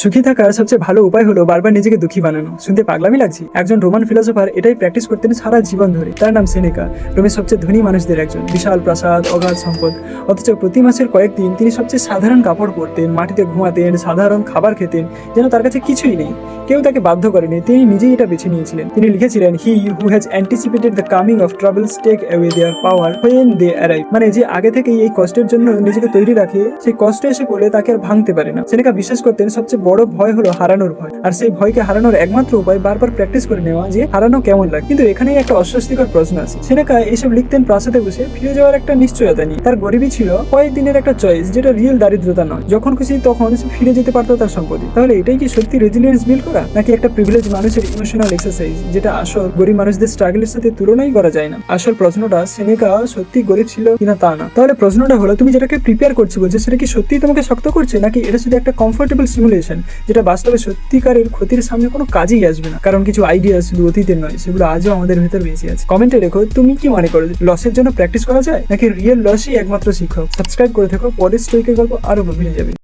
সুখী থাকার সবচেয়ে ভালো উপায় হলো বারবার নিজেকে দুঃখী বানানো। শুনতে পাগলামি লাগছে? একজন রোমান ফিলোসোফার এটাই প্র্যাকটিস করতেন সারা জীবন ধরে। তার নাম সেনেকা। রোমের সবচেয়ে ধনী মানুষদের একজন, বিশাল প্রাসাদ, অগাধ সম্পদ। অথচ প্রতি মাসের কয়েকদিন তিনি সবচেয়ে সাধারণ কাপড় পরতেন, মাটিতে ঘুমাতেন, সাধারণ খাবার খেতেন, যেন তার কাছে কিছুই নেই। কেউ তাকে বাধ্য করেনি, তিনি নিজেই এটা বেছে নিয়েছিলেন। তিনি লিখেছিলেন, he who has anticipated the coming of troubles take away their power when they arrive. মানে যে আগে থেকেই এই কষ্টের জন্য নিজেকে তৈরি রাখে, সেই কষ্ট এসে পড়লে তাকে আর ভাঙতে পারে না। সেনেকা বিশ্বাস করতেন সবচেয়ে বড় ভয় হলো হারানোর ভয়, আর সেই ভয়কে হারানোর একমাত্র উপায় বারবার প্র্যাকটিস করে নেওয়া, যে হারানো কেমন লাগে। কিন্তু এখানেই একটা অস্বস্তিকর প্রশ্ন আছে। সেনেকা এইসব লিখতেন প্রাসাদে বসে, ফিরে যাওয়ার একটা নিশ্চয়তা নেই। তার গরিবই ছিল কয়েকদিনের একটা চয়েস, যেটা রিয়েল দারিদ্রতা নয়। যখন খুশি তখন সে ফিরে যেতে পারতো তার সম্পত্তি। তাহলে এটাই কি সত্যি রেজিলিয়েন্স বিল্ড করা, নাকি একটা প্রিভিলেজ মানুষের ইমোশনাল এক্সারসাইজ, যেটা আসল গরিব মানুষদের স্ট্রাগলের সাথে তুলনাই করা যায় না? আসল প্রশ্নটা সেনেকা সত্যি গরিব ছিল কিনা তা না। তাহলে প্রশ্নটা হলো, তুমি যেটাকে প্রিপেয়ার করছো বলছো, সেটা কি সত্যিই তোমাকে শক্ত করছে, নাকি এটা শুধু একটা কমফোর্টেবল সিমুলেশন, যেটা বাস্তবে সত্যিকারের ক্ষতির সামনে কোনো কাজেই আসবে না? কারণ কিছু আইডিয়া শুধু অতীতের নয়, সেগুলো আজও আমাদের ভেতর বেঁচে আছে। কমেন্টে রেখো তুমি কি মনে করো, লসের জন্য প্র্যাকটিস করা যায়, নাকি রিয়েল লসই একমাত্র শিক্ষক? সাবস্ক্রাইব করে থেকো, পরের স্টোরিকের গল্প আরো গভীরে যাবে।